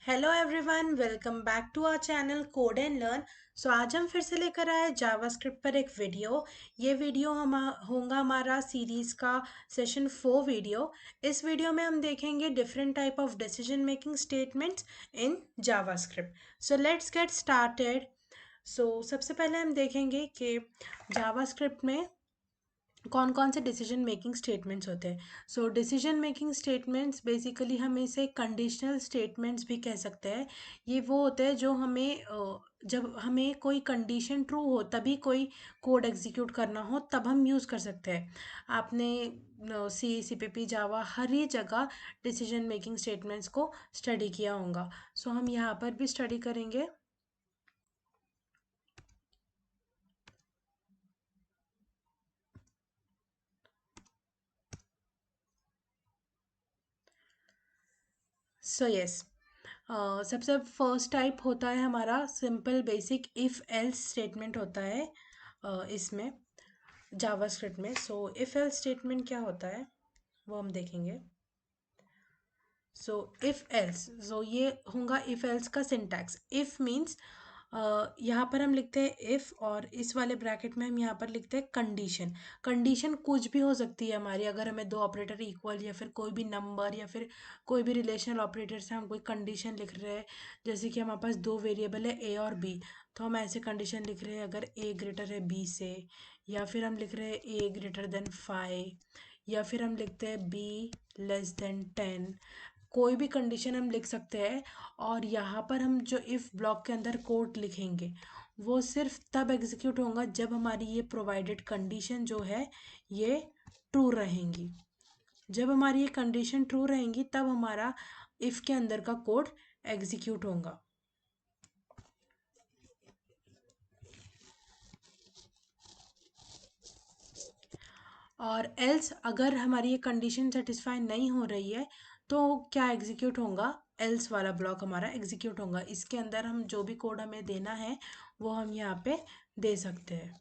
Hello everyone, welcome back to our channel code and learn. So आज हम फिर से लेकर आए जावास्क्रिप्ट पर एक वीडियो। ये वीडियो हम होगा हमारा सीरीज का सेशन 4 वीडियो। इस वीडियो में हम देखेंगे different type of decision making statements in JavaScript. So let's get started. So सबसे पहले हम देखेंगे कि जावास्क्रिप्ट में कौन कौन से डिसीजन मेकिंग स्टेटमेंट्स होते हैं। So decision making statements basically हम इसे कंडीशनल स्टेटमेंट्स भी कह सकते हैं। ये वो होते हैं जो हमें जब हमें कोई कंडीशन ट्रू हो तभी कोई कोड एग्जीक्यूट करना हो तब हम यूज़ कर सकते हैं। आपने सी सी पी पी जावा हर ही जगह डिसीजन मेकिंग स्टेटमेंट्स को स्टडी किया होगा। सो हम यहाँ पर भी स्टडी करेंगे। सो यस, सबसे फर्स्ट टाइप होता है हमारा simple basic if else statement होता है इसमें जावास्क्रिप्ट में। सो इफ़ एल्स स्टेटमेंट क्या होता है वो हम देखेंगे। सो इफ़ एल्स, सो ये होगा इफ़ एल्स का सिंटैक्स। इफ़ मीन्स यहाँ पर हम लिखते हैं इफ़ और इस वाले ब्रैकेट में हम यहाँ पर लिखते हैं कंडीशन। कंडीशन कुछ भी हो सकती है हमारी, अगर हमें दो ऑपरेटर इक्वल या फिर कोई भी नंबर या फिर कोई भी रिलेशनल ऑपरेटर से हम कोई कंडीशन लिख रहे हैं। जैसे कि हमारे पास दो वेरिएबल है ए और बी, तो हम ऐसे कंडीशन लिख रहे हैं अगर ए ग्रेटर है बी से, या फिर हम लिख रहे हैं ए ग्रेटर देन 5, या फिर हम लिखते हैं बी लेस देन 10। कोई भी कंडीशन हम लिख सकते हैं। और यहाँ पर हम जो इफ़ ब्लॉक के अंदर कोड लिखेंगे वो सिर्फ तब एग्जीक्यूट होगा जब हमारी ये प्रोवाइडेड कंडीशन जो है ये ट्रू रहेंगी। जब हमारी ये कंडीशन ट्रू रहेंगी तब हमारा इफ़ के अंदर का कोड एग्जीक्यूट होगा। और एल्स अगर हमारी ये कंडीशन सेटिस्फाई नहीं हो रही है तो क्या एग्जीक्यूट होगा, एल्स वाला ब्लॉक हमारा एग्जीक्यूट होगा। इसके अंदर हम जो भी कोड हमें देना है वो हम यहाँ पे दे सकते हैं।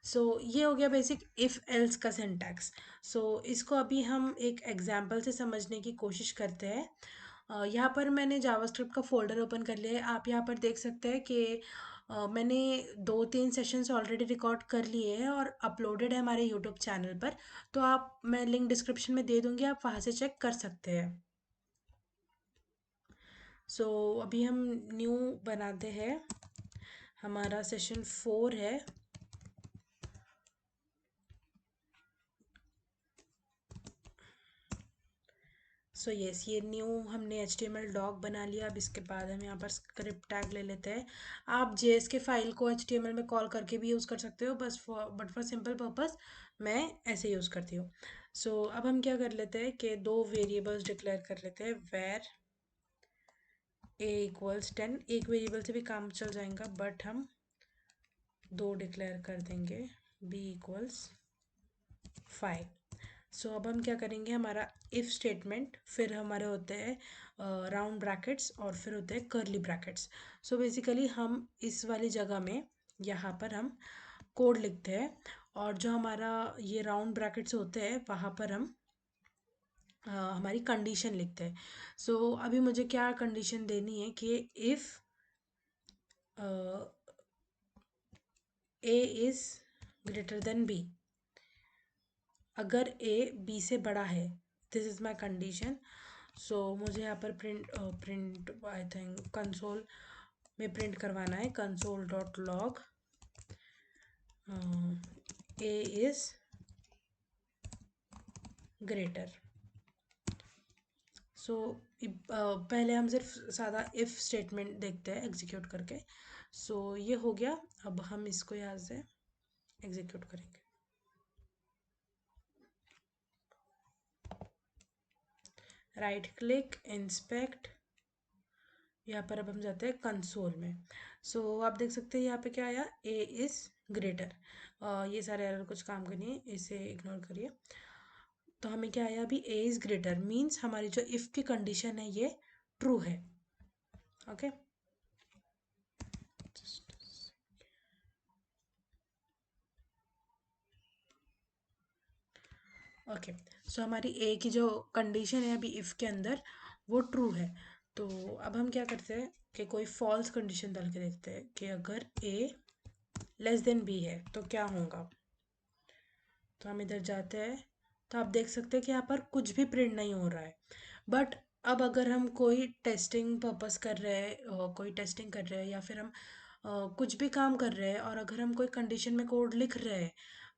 सो ये हो गया बेसिक इफ़ एल्स का सिंटैक्स। सो इसको अभी हम एक एग्जांपल से समझने की कोशिश करते हैं। यहाँ पर मैंने जावास्क्रिप्ट का फोल्डर ओपन कर लिया है। आप यहाँ पर देख सकते हैं कि मैंने 2-3 सेशंस ऑलरेडी रिकॉर्ड कर लिए हैं और अपलोडेड है हमारे यूट्यूब चैनल पर। तो आप, मैं लिंक डिस्क्रिप्शन में दे दूँगी, आप वहाँ से चेक कर सकते हैं। सो अभी हम न्यू बनाते हैं, हमारा सेशन 4 है। सो यस, ये न्यू हमने HTML डॉक बना लिया। अब इसके बाद हम यहाँ पर स्क्रिप्ट टैग ले लेते हैं। आप JS के फाइल को HTML में कॉल करके भी यूज़ कर सकते हो, बस बट फॉर सिंपल पर्पस मैं ऐसे यूज़ करती हूँ। सो अब हम क्या कर लेते हैं कि दो वेरिएबल्स डिक्लेयर कर लेते हैं। वेर a इक्वल्स 10, एक वेरिएबल से भी काम चल जाएगा बट हम दो डिक्लेयर कर देंगे। b equals 5। सो अब हम क्या करेंगे, हमारा इफ़ स्टेटमेंट, फिर हमारे होते हैं राउंड ब्रैकेट्स और फिर होते हैं कर्ली ब्रैकेट्स। सो बेसिकली हम इस वाली जगह में यहाँ पर हम कोड लिखते हैं और जो हमारा ये राउंड ब्रैकेट्स होते हैं वहाँ पर हम हमारी कंडीशन लिखते हैं। सो अभी मुझे क्या कंडीशन देनी है कि if A is greater than B, अगर ए बी से बड़ा है, this is my condition. So मुझे यहाँ पर प्रिंट आई थिंक कंसोल में प्रिंट करवाना है, console dot log A is greater. So पहले हम सिर्फ सादा इफ़ स्टेटमेंट देखते हैं एग्जीक्यूट करके। सो ये हो गया। अब हम इसको यहाँ से एग्जीक्यूट करेंगे। राइट क्लिक, इंस्पेक्ट, यहाँ पर अब हम जाते हैं कंसोल में। सो आप देख सकते हैं यहाँ पे क्या आया, ए इज़ ग्रेटर। ये सारे एरर कुछ काम करनी है, इसे इग्नोर करिए। तो हमें क्या आया अभी, ए इज़ ग्रेटर मीन्स हमारी जो इफ़ की कंडीशन है ये ट्रू है। Okay, okay. सो हमारी ए की जो कंडीशन है अभी इफ़ के अंदर वो ट्रू है। तो अब हम क्या करते हैं कि कोई फॉल्स कंडीशन डाल के देखते हैं कि अगर a लेस देन b है तो क्या होगा। तो हम इधर जाते हैं, तो आप देख सकते हैं कि यहाँ पर कुछ भी प्रिंट नहीं हो रहा है। बट अब अगर हम कोई टेस्टिंग पर्पस कर रहे हैं, कोई टेस्टिंग कर रहे हैं या फिर हम कुछ भी काम कर रहे हैं और अगर हम कोई कंडीशन में कोड लिख रहे हैं,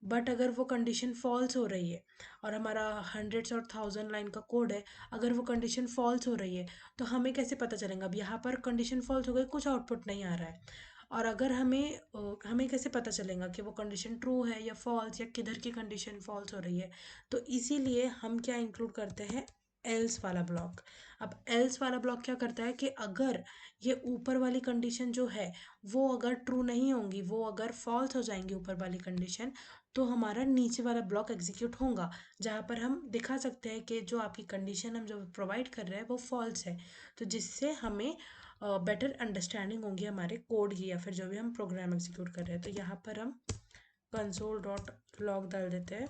बट अगर वो कंडीशन फॉल्स हो रही है और हमारा हंड्रेड्स और थाउजेंड लाइन का कोड है, अगर वो कंडीशन फॉल्स हो रही है तो हमें कैसे पता चलेगा। अब यहाँ पर कंडीशन फॉल्स हो गई, कुछ आउटपुट नहीं आ रहा है। और अगर हमें कैसे पता चलेगा कि वो कंडीशन ट्रू है या फॉल्स, या किधर की कंडीशन फॉल्स हो रही है। तो इसीलिए हम क्या इंक्लूड करते हैं, एल्स वाला ब्लॉक। अब एल्स वाला ब्लॉक क्या करता है कि अगर ये ऊपर वाली कंडीशन जो है वो अगर ट्रू नहीं होंगी, वो अगर फॉल्स हो जाएंगी ऊपर वाली कंडीशन, तो हमारा नीचे वाला ब्लॉक एग्जीक्यूट होगा, जहाँ पर हम दिखा सकते हैं कि जो आपकी कंडीशन हम जो प्रोवाइड कर रहे हैं वो फॉल्स है। तो जिससे हमें बेटर अंडरस्टैंडिंग होगी हमारे कोड की, या फिर जो भी हम प्रोग्राम एग्जीक्यूट कर रहे हैं। तो यहाँ पर हम कंसोल डॉट लॉग डाल देते हैं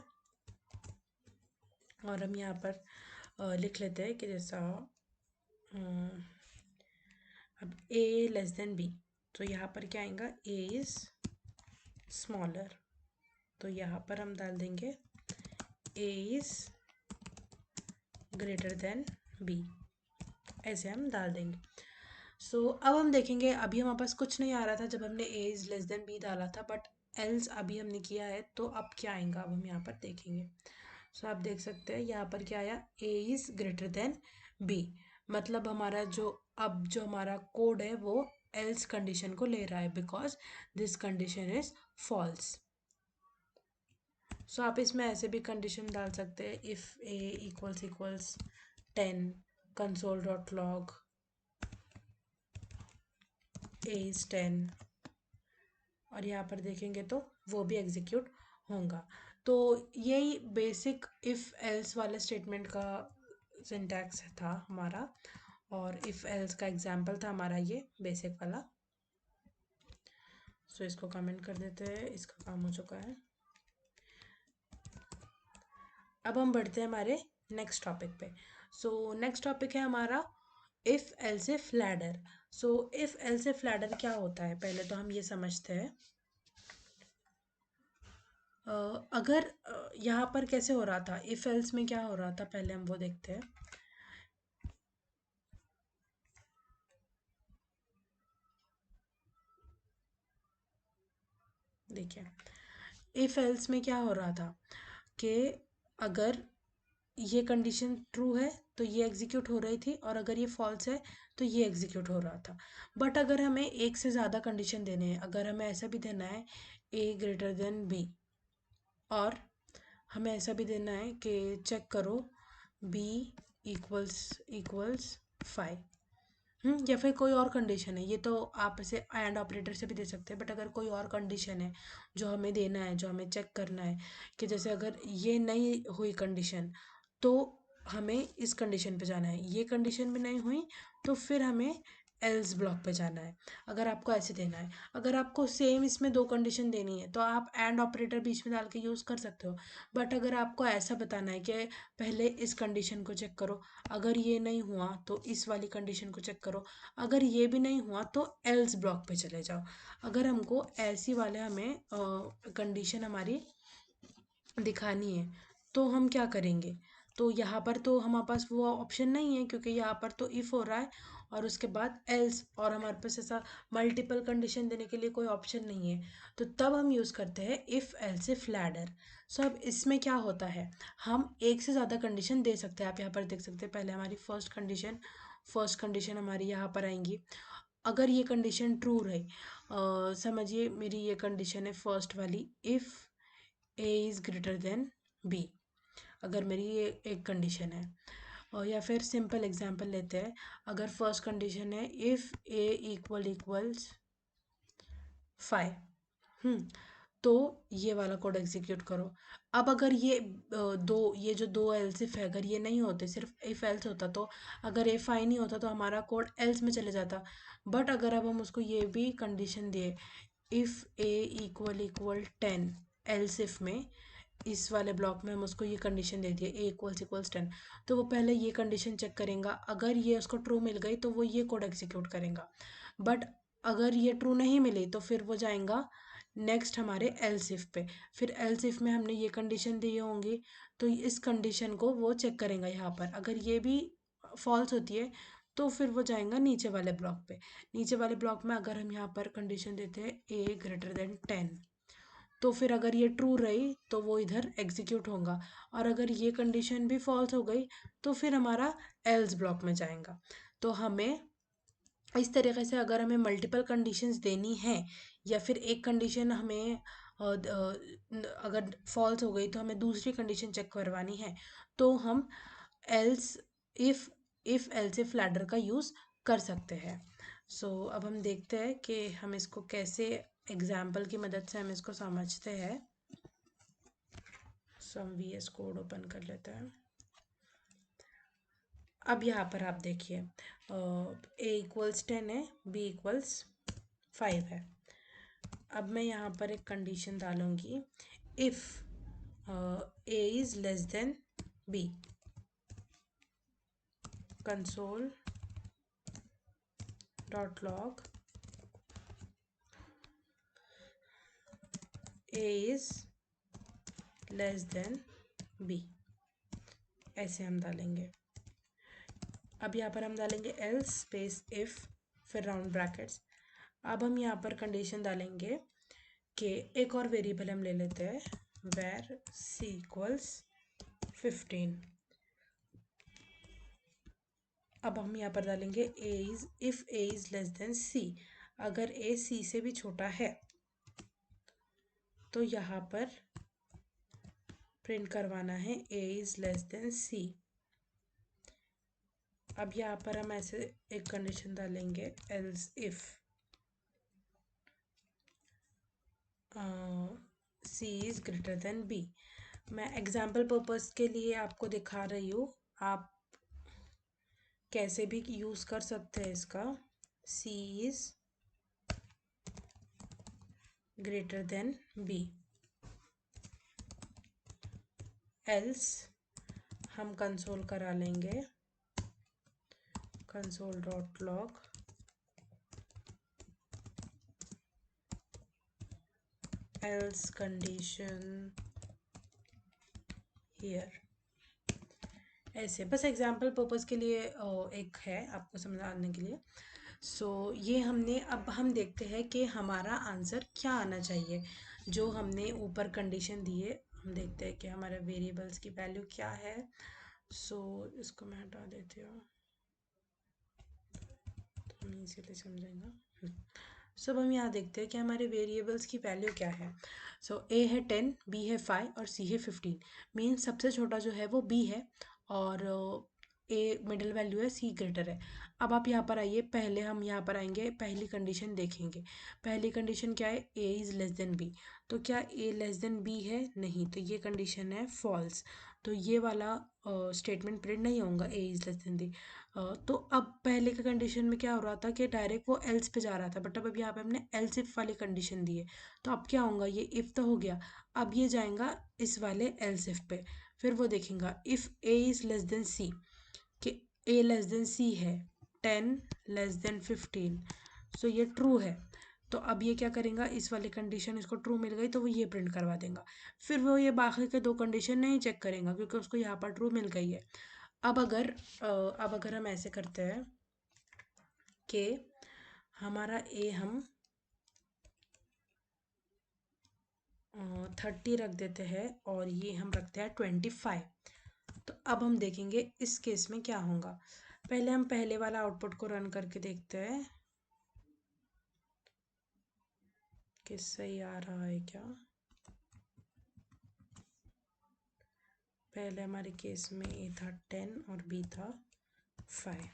और हम यहाँ पर लिख लेते हैं कि जैसा अब a लेस देन b, तो यहाँ पर क्या आएगा, a इज स्मॉलर। तो यहाँ पर हम डाल देंगे a is greater than b, ऐसे हम डाल देंगे। सो अब हम देखेंगे, अभी हमारे पास कुछ नहीं आ रहा था जब हमने a is less than b डाला था, बट एल्स अभी हमने किया है, तो अब क्या आएगा अब हम यहाँ पर देखेंगे। सो आप देख सकते हैं यहाँ पर क्या आया, a is greater than b, मतलब हमारा जो हमारा कोड है वो एल्स कंडीशन को ले रहा है, because this condition is false. So आप इसमें ऐसे भी कंडीशन डाल सकते हैं, if a equals 10 console dot log a is 10, और यहाँ पर देखेंगे तो वो भी एग्जीक्यूट होगा। तो यही बेसिक इफ़ एल्स वाले स्टेटमेंट का सिंटैक्स था हमारा, और इफ़ एल्स का एग्जाम्पल था हमारा ये बेसिक वाला। सो इसको कमेंट कर देते हैं, इसका काम हो चुका है। अब हम बढ़ते हैं हमारे नेक्स्ट टॉपिक पे। सो नेक्स्ट टॉपिक है हमारा if else if ladder. So if else if ladder क्या होता है, पहले तो हम ये समझते हैं। अगर यहाँ पर कैसे हो रहा था, इफ एल्स में क्या हो रहा था, पहले हम वो देखते हैं। देखिए इफ एल्स में क्या हो रहा था कि अगर ये कंडीशन ट्रू है तो ये एग्जीक्यूट हो रही थी, और अगर ये फॉल्स है तो ये एग्जीक्यूट हो रहा था। बट अगर हमें एक से ज़्यादा कंडीशन देने हैं, अगर हमें ऐसा भी देना है a ग्रेटर देन b, और हमें ऐसा भी देना है कि चेक करो b इक्वल्स 5, या फिर कोई और कंडीशन है, ये तो आप इसे एंड ऑपरेटर से भी दे सकते हैं। बट अगर कोई और कंडीशन है जो हमें देना है, जो हमें चेक करना है, कि जैसे अगर ये नहीं हुई कंडीशन तो हमें इस कंडीशन पे जाना है, ये कंडीशन भी नहीं हुई तो फिर हमें एल्स ब्लॉक पे जाना है। अगर आपको ऐसे देना है, अगर आपको सेम इसमें दो कंडीशन देनी है तो आप एंड ऑपरेटर बीच में डाल के यूज़ कर सकते हो। बट अगर आपको ऐसा बताना है कि पहले इस कंडीशन को चेक करो, अगर ये नहीं हुआ तो इस वाली कंडीशन को चेक करो, अगर ये भी नहीं हुआ तो एल्स ब्लॉक पे चले जाओ। अगर हमको ऐसी वाले हमें कंडीशन हमारी दिखानी है तो हम क्या करेंगे, तो यहाँ पर तो हमारे पास वो ऑप्शन नहीं है, क्योंकि यहाँ पर तो इफ़ हो रहा है और उसके बाद एल्स, और हमारे पास ऐसा मल्टीपल कंडीशन देने के लिए कोई ऑप्शन नहीं है। तो तब हम यूज़ करते हैं इफ़ एल्स इफ लैडर। सो अब इसमें क्या होता है, हम एक से ज़्यादा कंडीशन दे सकते हैं। आप यहाँ पर देख सकते हैं, पहले हमारी फर्स्ट कंडीशन हमारी यहाँ पर आएंगी। अगर ये कंडीशन ट्रू रही, समझिए मेरी ये कंडीशन है फर्स्ट वाली, if A is greater than B, अगर मेरी ये एक कंडीशन है। और या फिर सिंपल एग्जांपल लेते हैं, अगर फर्स्ट कंडीशन है इफ़ ए इक्वल्स 5, तो ये वाला कोड एग्जीक्यूट करो। अब अगर ये जो दो एल्स इफ है, अगर ये नहीं होते, सिर्फ इफ एल्स होता, तो अगर ए फाई नहीं होता तो हमारा कोड एल्स में चले जाता। बट अगर अब हम उसको ये भी कंडीशन दिए, if A equal 10 else if में, इस वाले ब्लॉक में हम उसको ये कंडीशन दे दिए a = 10, तो वो पहले ये कंडीशन चेक करेगा। अगर ये उसको ट्रू मिल गई तो वो ये कोड एग्जीक्यूट करेगा। बट अगर ये ट्रू नहीं मिली तो फिर वो जाएगा नेक्स्ट हमारे एल्स इफ पे। फिर एल्स इफ में हमने ये कंडीशन दी होंगी, तो इस कंडीशन को वो चेक करेगा यहाँ पर। अगर ये भी फॉल्स होती है तो फिर वो जाएगा नीचे वाले ब्लॉक पे। नीचे वाले ब्लॉक में अगर हम यहाँ पर कंडीशन देते हैं a > 10, तो फिर अगर ये ट्रू रही तो वो इधर एग्जीक्यूट होगा। और अगर ये कंडीशन भी फॉल्स हो गई तो फिर हमारा एल्स ब्लॉक में जाएगा। तो हमें इस तरीके से अगर हमें मल्टीपल कंडीशंस देनी है या फिर एक कंडीशन हमें अगर फॉल्स हो गई तो हमें दूसरी कंडीशन चेक करवानी है, तो हम else if else if ladder का यूज़ कर सकते हैं। सो अब हम देखते हैं कि हम इसको कैसे एग्जाम्पल की मदद से हम इसको समझते हैं। सो हम VS कोड ओपन कर लेते हैं। अब यहाँ पर आप देखिए a = 10 है, b = 5 है। अब मैं यहाँ पर एक कंडीशन डालूंगी, if a is less than b, console.log a is less than b, ऐसे हम डालेंगे। अब यहाँ पर हम डालेंगे else स्पेस इफ, फिर राउंड ब्रैकेट्स। अब हम यहाँ पर कंडीशन डालेंगे कि एक और वेरिएबल हम ले लेते हैं, where c = 15। अब हम यहाँ पर डालेंगे if a is less than c, अगर a c से भी छोटा है तो यहाँ पर प्रिंट करवाना है a is less than c। अब यहाँ पर हम ऐसे एक कंडीशन डालेंगे, else if c is greater than b। मैं एग्जाम्पल पर्पस के लिए आपको दिखा रही हूँ, आप कैसे भी यूज़ कर सकते हैं इसका। c is greater than b, else हम कंसोल करा लेंगे console.log else condition here। ऐसे बस एग्जाम्पल पर्पस के लिए एक है आपको समझाने के लिए। सो ये हमने, अब हम देखते हैं कि हमारा आंसर क्या आना चाहिए। जो हमने ऊपर कंडीशन दी है, हम देखते हैं कि हमारे वेरिएबल्स की वैल्यू क्या है। सो इसको मैं हटा देती हूँ तो हम इसीलिए समझेंगे। सो अब हम यहाँ देखते हैं कि हमारे वेरिएबल्स की वैल्यू क्या है। सो a है 10, b है 5 और c है 15। मीन सबसे छोटा जो है वो b है और a मिडिल वैल्यू है, c ग्रेटर है। अब आप यहाँ पर आइए, पहले हम यहाँ पर आएंगे, पहली कंडीशन देखेंगे। पहली कंडीशन क्या है, a is less then b। तो क्या a लेस देन b है? नहीं, तो ये कंडीशन है फॉल्स। तो ये वाला स्टेटमेंट प्रिंट नहीं होगा, a is less then b। तो अब पहले के कंडीशन में क्या हो रहा था कि डायरेक्ट वो एल्स पे जा रहा था, बट अब यहाँ पे हमने एल्स इफ वाली कंडीशन दी है। तो अब क्या होगा, ये इफ तो हो गया, अब ये जाएगा इस वाले एल्स इफ पे। फिर वो देखेगा if a is less than c, कि a लेस देन c है, 10 लेस देन 15, सो ये ट्रू है। तो अब ये क्या करेगा, इस वाली कंडीशन इसको ट्रू मिल गई तो वो ये प्रिंट करवा देगा। फिर वो ये बाकी के दो कंडीशन नहीं चेक करेगा क्योंकि उसको यहाँ पर ट्रू मिल गई है। अब अगर हम ऐसे करते हैं कि हमारा a हम 30 रख देते हैं और ये हम रखते हैं 25। तो अब हम देखेंगे इस केस में क्या होगा। पहले हम पहले वाला आउटपुट को रन करके देखते हैं कि सही आ रहा है क्या। पहले हमारे केस में a था 10 और b था 5।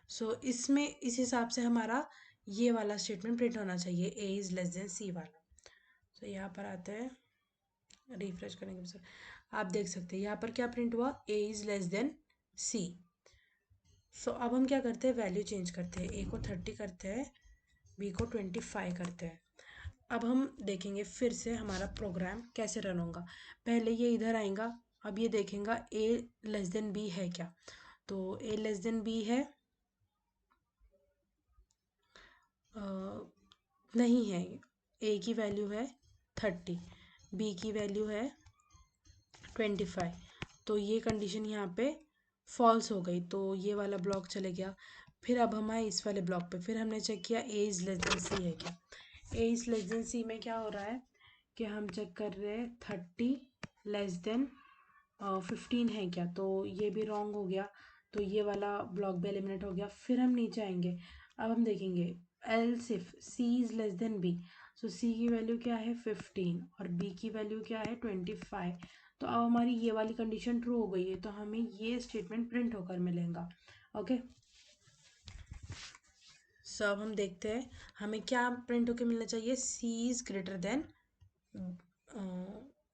सो इसमें इस हिसाब से हमारा ये वाला स्टेटमेंट प्रिंट होना चाहिए, a is less then c वाला। तो यहाँ पर आते हैं, रिफ्रेश करने के बाद आप देख सकते हैं यहाँ पर क्या प्रिंट हुआ, a is less then c। सो अब हम क्या करते हैं, वैल्यू चेंज करते हैं, a को 30 करते हैं, b को 25 करते हैं। अब हम देखेंगे फिर से हमारा प्रोग्राम कैसे रन होगा। पहले ये इधर आएगा, अब ये देखेगा ए लेस देन बी है क्या, तो ए लेस देन बी है, नहीं है। ए की वैल्यू है 30, बी की वैल्यू है 25, तो ये कंडीशन यहाँ पे फॉल्स हो गई, तो ये वाला ब्लॉक चले गया। फिर अब हम आए इस वाले ब्लॉक पे, फिर हमने चेक किया ए इज़ लेस देन सी है क्या। ए इज़ लेस देन सी में क्या हो रहा है कि हम चेक कर रहे हैं 30 लेस देन 15 है क्या, तो ये भी रॉन्ग हो गया, तो ये वाला ब्लॉक भी एलिमिनेट हो गया। फिर हम नीचे आएंगे, अब हम देखेंगे else if C is less than B, so C की वैल्यू क्या है 15 और बी की वैल्यू क्या है 25, तो अब हमारी ये वाली कंडीशन ट्रू हो गई है, तो हमें ये स्टेटमेंट प्रिंट होकर मिलेगा। ओके, सो अब हम देखते हैं हमें क्या प्रिंट होकर मिलना चाहिए, सी इज़ ग्रेटर देन,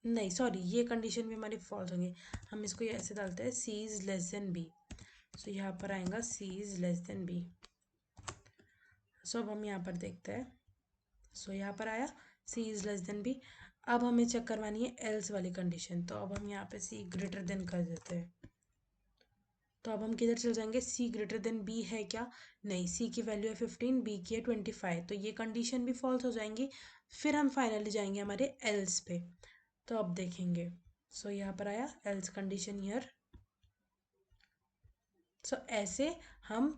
नहीं सॉरी, ये कंडीशन भी हमारी फॉल्स होंगी। हम इसको ये ऐसे डालते हैं सी इज़ लेस देन बी, सो यहाँ पर आएगा सी इज़ लेस देन बी। सो अब हम यहाँ पर देखते हैं, सो यहाँ पर आया सी इज़ लेस देन बी। अब हमें चेक करवानी है एल्स वाली कंडीशन, तो अब हम यहाँ पे सी ग्रेटर देन कर देते हैं। तो अब हम किधर चल जाएंगे, सी ग्रेटर देन बी है क्या, नहीं, सी की वैल्यू है 15, बी की है 25, तो ये कंडीशन भी फॉल्स हो जाएंगी। फिर हम फाइनली जाएंगे हमारे एल्स पे, तो अब देखेंगे, सो यहाँ पर आया एल्स कंडीशन हियर। सो ऐसे हम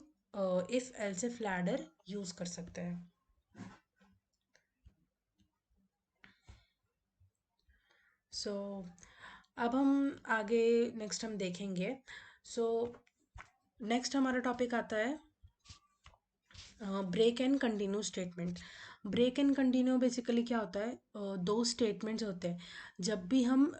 if else if ladder use कर सकते हैं। सो अब हम आगे नेक्स्ट हम देखेंगे। सो नेक्स्ट हमारा टॉपिक आता है break and continue statement. Break and continue basically क्या होता है, दो स्टेटमेंट्स होते हैं जब भी हम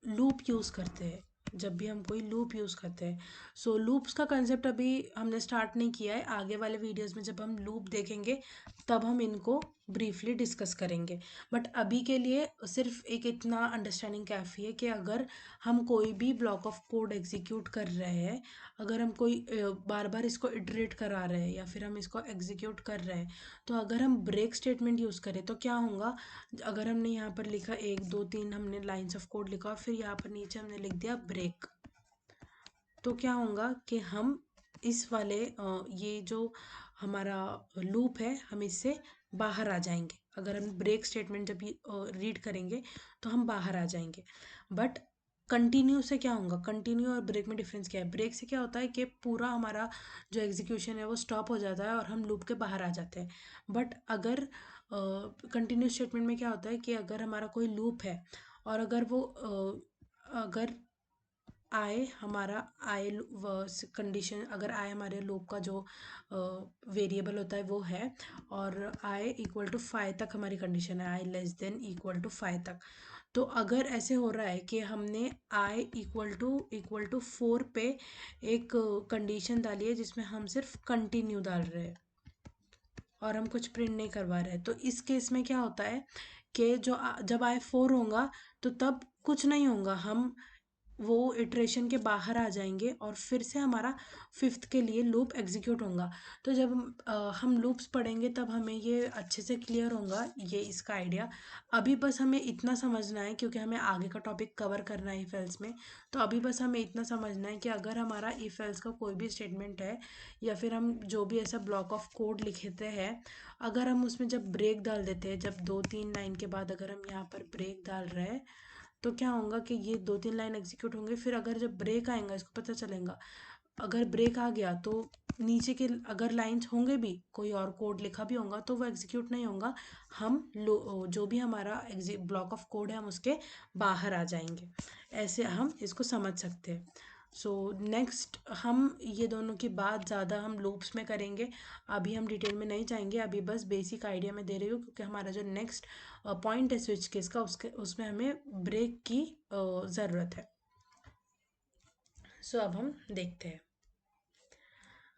लूप यूज़ करते हैं, जब भी हम कोई लूप यूज़ करते हैं। सो लूप्स का कंसेप्ट अभी हमने स्टार्ट नहीं किया है, आगे वाले वीडियोस में जब हम लूप देखेंगे तब हम इनको ब्रीफली डिस्कस करेंगे। बट अभी के लिए सिर्फ एक इतना अंडरस्टैंडिंग काफ़ी है कि अगर हम कोई भी ब्लॉक ऑफ कोड एग्जीक्यूट कर रहे हैं, अगर हम कोई बार बार इसको इटरेट करा रहे हैं या फिर हम इसको एग्जीक्यूट कर रहे हैं, तो अगर हम ब्रेक स्टेटमेंट यूज़ करें तो क्या होगा, अगर हमने यहाँ पर लिखा 1 2 3, हमने लाइन्स ऑफ कोड लिखा और फिर यहाँ पर नीचे हमने लिख दिया ब्रेक, तो क्या होगा कि हम इस वाले ये जो हमारा लूप है हम इससे बाहर आ जाएंगे। अगर हम ब्रेक स्टेटमेंट जब रीड करेंगे तो हम बाहर आ जाएंगे। बट कंटिन्यू से क्या होगा, कंटिन्यू और ब्रेक में डिफरेंस क्या है, ब्रेक से क्या होता है कि पूरा हमारा जो एग्जीक्यूशन है वो स्टॉप हो जाता है और हम लूप के बाहर आ जाते हैं। बट अगर कंटिन्यू स्टेटमेंट में क्या होता है कि अगर हमारा कोई लूप है और अगर वो अगर आए हमारा आए कंडीशन, अगर आए हमारे लूप का जो वेरिएबल होता है वो है, और आए इक्वल टू 5 तक हमारी कंडीशन है, आई लेस देन इक्वल टू 5 तक, तो अगर ऐसे हो रहा है कि हमने आई इक्वल टू 4 पे एक कंडीशन डाली है जिसमें हम सिर्फ कंटिन्यू डाल रहे हैं और हम कुछ प्रिंट नहीं करवा रहे हैं, तो इस केस में क्या होता है कि जब आई 4 होगा तो तब कुछ नहीं होगा, हम वो इटरेशन के बाहर आ जाएंगे और फिर से हमारा फिफ्थ के लिए लूप एग्जीक्यूट होगा। तो जब हम लूप्स पढ़ेंगे तब हमें ये अच्छे से क्लियर होगा ये इसका आइडिया। अभी बस हमें इतना समझना है क्योंकि हमें आगे का टॉपिक कवर करना है इफ एल्स में, तो अभी बस हमें इतना समझना है कि अगर हमारा इफ एल्स का कोई भी स्टेटमेंट है या फिर हम जो भी ऐसा ब्लॉक ऑफ कोड लिखते हैं, अगर हम उसमें जब ब्रेक डाल देते हैं, जब 2 3 लाइन के बाद अगर हम यहाँ पर ब्रेक डाल रहे हैं, तो क्या होगा कि ये 2 3 लाइन एग्जीक्यूट होंगे, फिर अगर जब ब्रेक आएगा इसको पता चलेगा, अगर ब्रेक आ गया तो नीचे के अगर लाइंस होंगे भी कोई और कोड लिखा भी होगा तो वो एग्जीक्यूट नहीं होगा, हम जो भी हमारा ब्लॉक ऑफ कोड है हम उसके बाहर आ जाएंगे। ऐसे हम इसको समझ सकते हैं। सो नेक्स्ट हम ये दोनों की बात ज़्यादा हम लूप्स में करेंगे, अभी हम डिटेल में नहीं जाएंगे, अभी बस बेसिक आइडिया में दे रही हूँ क्योंकि हमारा जो नेक्स्ट पॉइंट है स्विच केस का उसमें हमें ब्रेक की ज़रूरत है। सो अब हम देखते हैं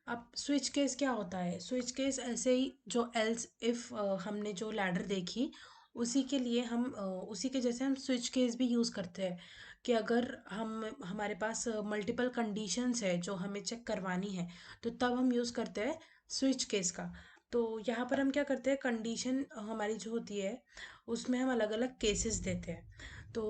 अब स्विच केस क्या होता है। स्विच केस ऐसे ही जो एल्स इफ हमने जो लैडर देखी उसी के लिए हम उसी के जैसे हम स्विच केस भी यूज़ करते हैं कि अगर हमारे पास मल्टीपल कंडीशंस है जो हमें चेक करवानी है तो तब हम यूज़ करते हैं स्विच केस का। तो यहाँ पर हम क्या करते हैं, कंडीशन हमारी जो होती है उसमें हम अलग अलग केसेस देते हैं। तो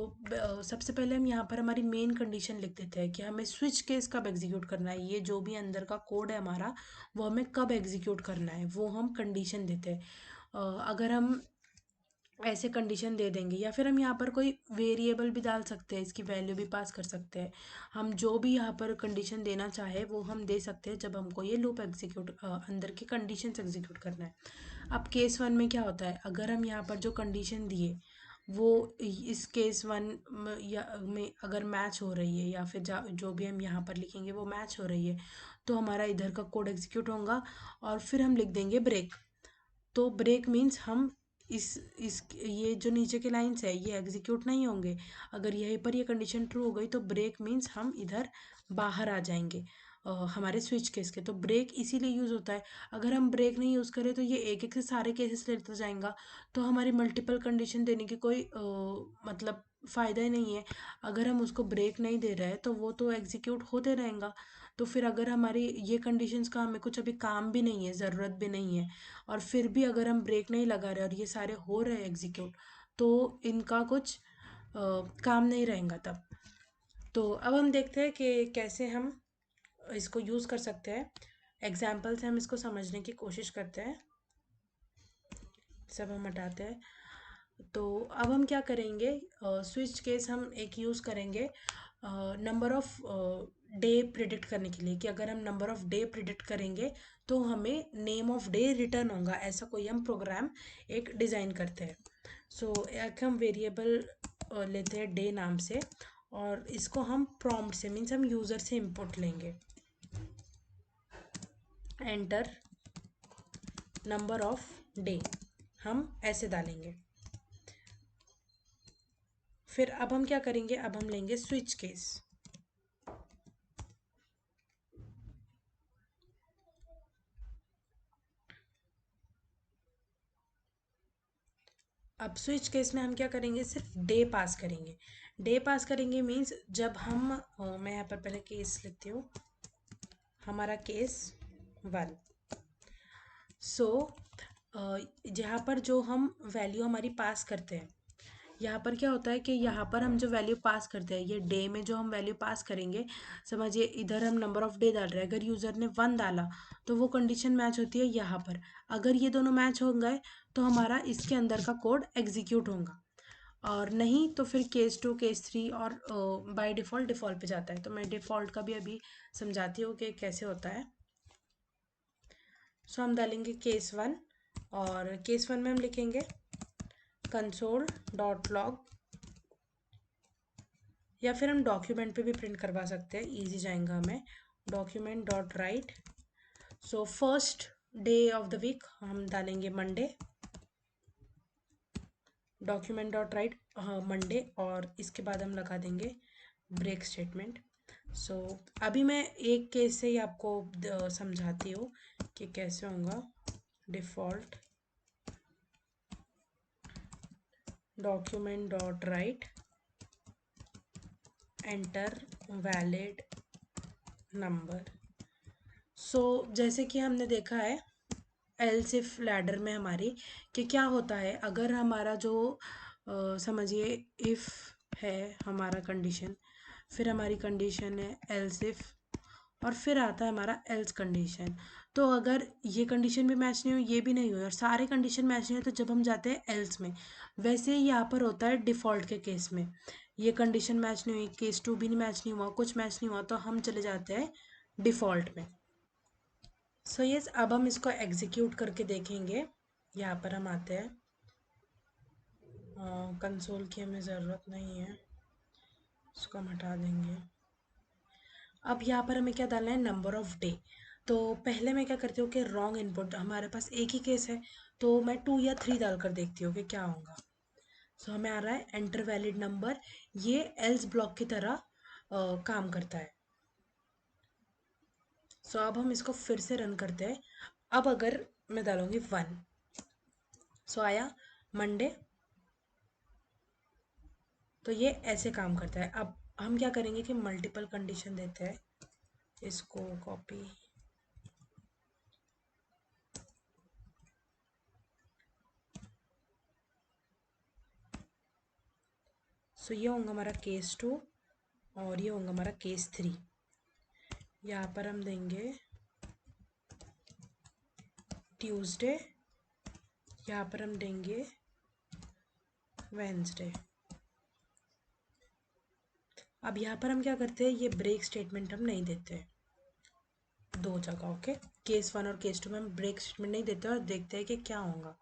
सबसे पहले हम यहाँ पर हमारी मेन कंडीशन लिख देते हैं कि हमें स्विच केस कब एग्जीक्यूट करना है, ये जो भी अंदर का कोड है हमारा वो हमें कब एग्जीक्यूट करना है वो हम कंडीशन देते हैं। अगर हम ऐसे कंडीशन दे देंगे, या फिर हम यहाँ पर कोई वेरिएबल भी डाल सकते हैं, इसकी वैल्यू भी पास कर सकते हैं। हम जो भी यहाँ पर कंडीशन देना चाहे वो हम दे सकते हैं जब हमको ये लूप एग्जीक्यूट अंदर की कंडीशंस एग्जीक्यूट करना है। अब केस वन में क्या होता है, अगर हम यहाँ पर जो कंडीशन दिए वो इस केस वन या में अगर मैच हो रही है, या फिर जो भी हम यहाँ पर लिखेंगे वो मैच हो रही है, तो हमारा इधर का कोड एग्जीक्यूट होगा। और फिर हम लिख देंगे ब्रेक। तो ब्रेक मीन्स हम इस ये जो नीचे के लाइंस है ये एग्जीक्यूट नहीं होंगे। अगर यहीं पर ये कंडीशन ट्रू हो गई तो ब्रेक मीन्स हम इधर बाहर आ जाएंगे हमारे स्विच केस के। तो ब्रेक इसीलिए यूज़ होता है। अगर हम ब्रेक नहीं यूज़ करें तो ये एक एक से सारे केसेस लेता जाएगा, तो हमारी मल्टीपल कंडीशन देने की कोई मतलब फ़ायदा ही नहीं है। अगर हम उसको ब्रेक नहीं दे रहे हैं तो वो तो एग्जीक्यूट होते रहेगा। तो फिर अगर हमारी ये कंडीशंस का हमें कुछ अभी काम भी नहीं है, ज़रूरत भी नहीं है, और फिर भी अगर हम ब्रेक नहीं लगा रहे और ये सारे हो रहे हैं एग्जीक्यूट, तो इनका कुछ काम नहीं रहेगा तब। तो अब हम देखते हैं कि कैसे हम इसको यूज़ कर सकते हैं। एग्जाम्पल से हम इसको समझने की कोशिश करते हैं। सब हम हटाते हैं। तो अब हम क्या करेंगे, स्विच केस हम एक यूज़ करेंगे नंबर ऑफ डे प्रिडिक्ट करने के लिए, कि अगर हम नंबर ऑफ डे प्रिडिक्ट करेंगे तो हमें नेम ऑफ डे रिटर्न होगा, ऐसा कोई हम प्रोग्राम एक डिज़ाइन करते हैं। सो एक हम वेरिएबल लेते हैं डे नाम से, और इसको हम प्रॉम्प्ट से मीन्स हम यूज़र से इनपुट लेंगे, एंटर नंबर ऑफ डे हम ऐसे डालेंगे। फिर अब हम क्या करेंगे, अब हम लेंगे स्विच केस। अब स्विच केस में हम क्या करेंगे, सिर्फ डे पास करेंगे। डे पास करेंगे मीन्स जब हम मैं यहाँ पर पहले केस लिखती हूँ, हमारा केस वन। सो यहाँ पर जो हम वैल्यू हमारी पास करते हैं, यहाँ पर क्या होता है कि यहाँ पर हम जो वैल्यू पास करते हैं, ये डे में जो हम वैल्यू पास करेंगे, समझिए इधर हम नंबर ऑफ डे डाल रहे हैं, अगर यूज़र ने वन डाला तो वो कंडीशन मैच होती है यहाँ पर। अगर ये दोनों मैच हो गए तो हमारा इसके अंदर का कोड एग्जीक्यूट होगा, और नहीं तो फिर केस टू केस थ्री और बाय डिफ़ॉल्ट डिफ़ॉल्ट पे जाता है। तो मैं डिफ़ॉल्ट का भी अभी समझाती हूँ कि कैसे होता है। सो हम डालेंगे केस वन, और केस वन में हम लिखेंगे कंसोल डॉट लॉग, या फिर हम डॉक्यूमेंट पे भी प्रिंट करवा सकते हैं, इजी जाएगा हमें। Document dot write, so first day of the week हम डालेंगे Monday, document dot write Monday, और इसके बाद हम लगा देंगे ब्रेक स्टेटमेंट। सो अभी मैं एक केस से ही आपको समझाती हूँ कि कैसे होगा। Default document dot write enter valid number. So जैसे कि हमने देखा है एल्स इफ लैडर में हमारी, कि क्या होता है अगर हमारा जो समझिए इफ है हमारा कंडीशन, फिर हमारी कंडीशन है एल्स इफ, और फिर आता है हमारा एल्स कंडीशन। तो अगर ये कंडीशन भी मैच नहीं हुई, ये भी नहीं हुई, और सारे कंडीशन मैच नहीं हुए, तो जब हम जाते हैं एल्स में, वैसे ही यहाँ पर होता है डिफ़ॉल्ट के केस में। ये कंडीशन मैच नहीं हुई, केस टू भी नहीं मैच नहीं हुआ, कुछ मैच नहीं हुआ, तो हम चले जाते हैं डिफ़ॉल्ट में। सो यस, अब हम इसको एग्जीक्यूट करके देखेंगे। यहाँ पर हम आते हैं, कंसोल की हमें ज़रूरत नहीं है, इसको हम हटा देंगे। अब यहाँ पर हमें क्या डालना है, नंबर ऑफ डे। तो पहले मैं क्या करती हूँ कि रॉन्ग इनपुट, हमारे पास एक ही केस है, तो मैं 2 या 3 डाल कर देखती हूँ कि क्या होगा। सो हमें आ रहा है एंटर वैलिड नंबर, ये एल्स ब्लॉक की तरह काम करता है। सो अब हम इसको फिर से रन करते हैं। अब अगर मैं डालूंगी 1, सो आया मंडे, तो ये ऐसे काम करता है। अब हम क्या करेंगे कि मल्टीपल कंडीशन देते हैं, इसको कॉपी, सो ये होगा हमारा केस 2 और ये होगा हमारा केस 3। यहाँ पर हम देंगे ट्यूसडे, यहाँ पर हम देंगे वेंसडे। अब यहाँ पर हम क्या करते हैं, ये ब्रेक स्टेटमेंट हम नहीं देते दो जगह। ओके, केस 1 और केस 2 में हम ब्रेक स्टेटमेंट नहीं देते और देखते हैं कि क्या होगा।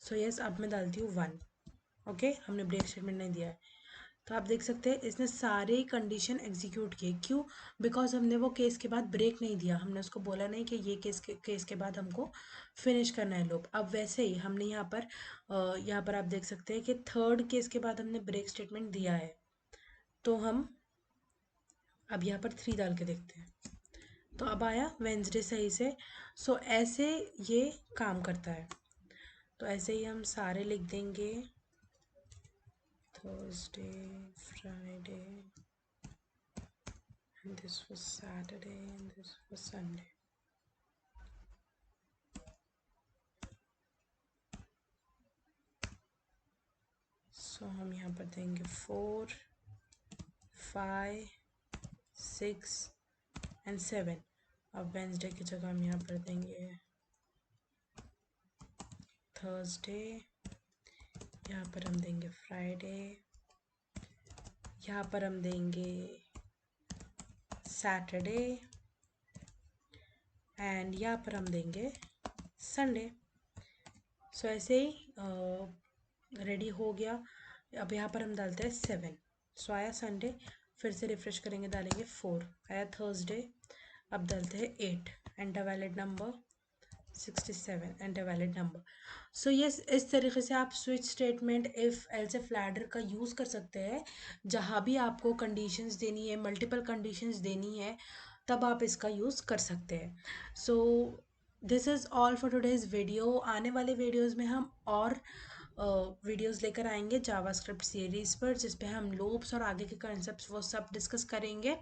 सो यस, अब मैं डालती हूँ 1। ओके, हमने ब्रेक स्टेटमेंट नहीं दिया है। तो आप देख सकते हैं इसने सारे कंडीशन एग्जीक्यूट किए। क्यों? बिकॉज हमने वो केस के बाद ब्रेक नहीं दिया, हमने उसको बोला नहीं कि ये केस के बाद हमको फिनिश करना है लूप। अब वैसे ही हमने यहाँ पर आप देख सकते हैं कि थर्ड केस के बाद हमने ब्रेक स्टेटमेंट दिया है। तो हम अब यहाँ पर 3 डाल के देखते हैं, तो अब आया वेंसडे सही से। सो ऐसे ये काम करता है। तो ऐसे ही हम सारे लिख देंगे, Thursday, Friday, and this was Saturday and this was Sunday. सो हम यहाँ पर देंगे 4, 5, 6 एंड 7। अब वेंसडे की जगह हम यहाँ पर देंगे थर्सडे, यहाँ पर हम देंगे फ्राइडे, यहाँ पर हम देंगे सैटरडे एंड यहाँ पर हम देंगे संडे। सो ऐसे ही रेडी हो गया। अब यहाँ पर हम डालते हैं 7। सो आया संडे, फिर से रिफ्रेश करेंगे, डालेंगे 4, आया थर्सडे। अब डालते हैं 8, enter valid number 67, enter valid number. So yes, इस तरीके से आप switch statement, if else if ladder का यूज़ कर सकते हैं। जहाँ भी आपको कंडीशंस देनी है, मल्टीपल कंडीशंस देनी है, तब आप इसका यूज़ कर सकते हैं। So this is all for today's video. आने वाले वीडियोज़ में हम और वीडियोज़ लेकर आएंगे जावास्क्रिप्ट सीरीज़ पर, जिस पे हम लूप्स और आगे के कॉन्सेप्ट्स वो सब डिस्कस करेंगे।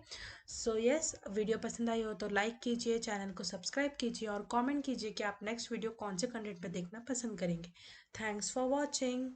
सो यस, वीडियो पसंद आई हो तो लाइक कीजिए, चैनल को सब्सक्राइब कीजिए और कमेंट कीजिए कि आप नेक्स्ट वीडियो कौन से कंटेंट पे देखना पसंद करेंगे। Thanks for watching.